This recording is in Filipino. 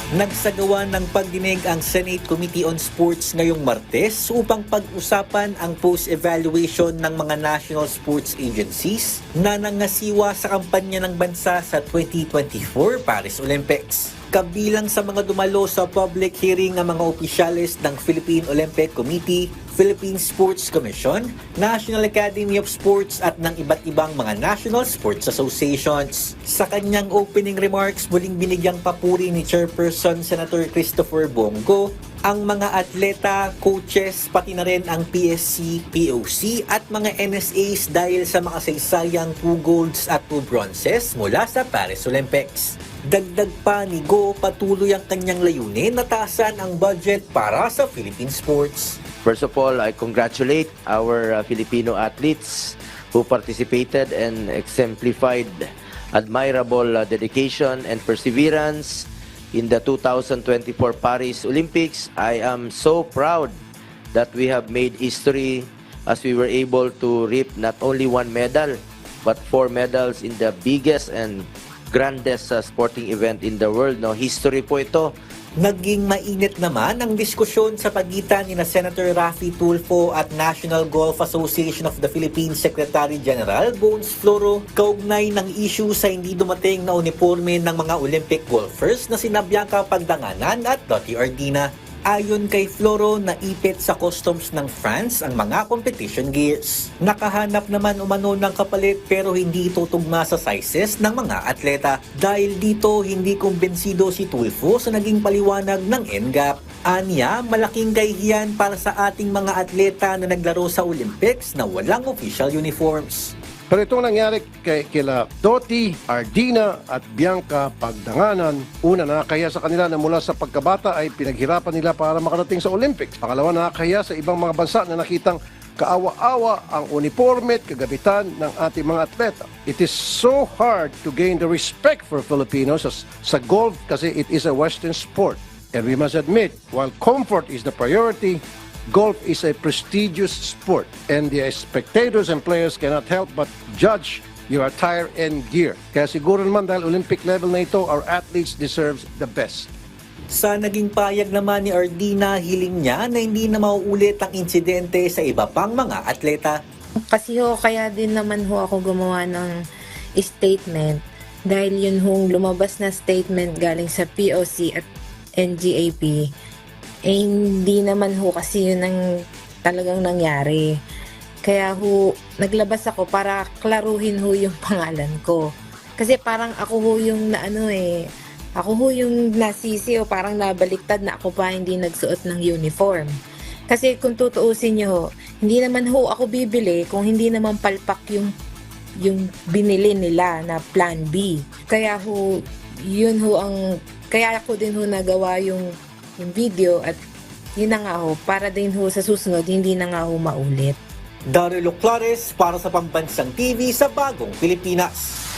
Nagsagawa ng pagdinig ang Senate Committee on Sports ngayong Martes upang pag-usapan ang post-evaluation ng mga national sports agencies na nangasiwa sa kampanya ng bansa sa 2024 Paris Olympics. Kabilang sa mga dumalo sa public hearing ng mga opisyales ng Philippine Olympic Committee, Philippine Sports Commission, National Academy of Sports at ng iba't ibang mga national sports associations. Sa kanyang opening remarks, muling binigyang papuri ni Chairperson Senator Christopher Bongo ang mga atleta, coaches, pati na rin ang PSC, POC at mga NSAs dahil sa makasaysayang 2 golds at 2 bronzes mula sa Paris Olympics. Dagdag pa ni Go, patuloy ang kanyang layunin na taasan ang budget para sa Philippine sports. First of all, I congratulate our Filipino athletes who participated and exemplified admirable dedication and perseverance in the 2024 Paris Olympics. I am so proud that we have made history as we were able to reap not only 1 medal but 4 medals in the biggest and grandest sporting event in the world. No, history po ito. Naging mainit naman ang diskusyon sa pagitan ni Senator Raffy Tulfo at National Golf Association of the Philippines Secretary General Bones Floro kaugnay ng issue sa hindi dumating na uniforme ng mga Olympic golfers na sina Bianca Pagdanganan at Dottie Ardina. Ayon kay Floro, naipit sa customs ng France ang mga competition gears. Nakahanap naman umano ng kapalit pero hindi ito tugma sa sizes ng mga atleta. Dahil dito, hindi kumbensido si Tulfo sa naging paliwanag ng NGAP. Anya, malaking kahihiyan para sa ating mga atleta na naglaro sa Olympics na walang official uniforms. Pero itong nangyari kila Dottie, Ardina at Bianca Pagdanganan, una nakakahiya sa kanila na mula sa pagkabata ay pinaghirapan nila para makarating sa Olympics. Pangalawa, nakakahiya sa ibang mga bansa na nakitang kaawa-awa ang uniforme at kagabitan ng ating mga atleta. It is so hard to gain the respect for Filipinos sa golf kasi it is a Western sport. And we must admit, while comfort is the priority, golf is a prestigious sport and the spectators and players cannot help but judge your attire and gear. Kaya siguro naman dahil Olympic level na ito, our athletes deserve the best. Sa naging payag naman ni Ardina, hiling niya na hindi na mauulit ang insidente sa iba pang mga atleta. Kasi kaya din naman ako gumawa ng statement dahil yun lumabas na statement galing sa POC at NGAP. Hindi naman kasi yun ang talagang nangyari. Kaya naglabas ako para klaruhin yung pangalan ko. Kasi parang ako yung ako yung nasisi o parang nabaliktad na ako pa hindi nagsuot ng uniform. Kasi kung tutuusin nyo, hindi naman ako bibili kung hindi naman palpak yung binili nila na plan B. Kaya yun kaya ako din nagawa yung video at yun na nga para din sa susunod hindi na nga maulit. Daryl Clares para sa Pambansang TV sa Bagong Pilipinas.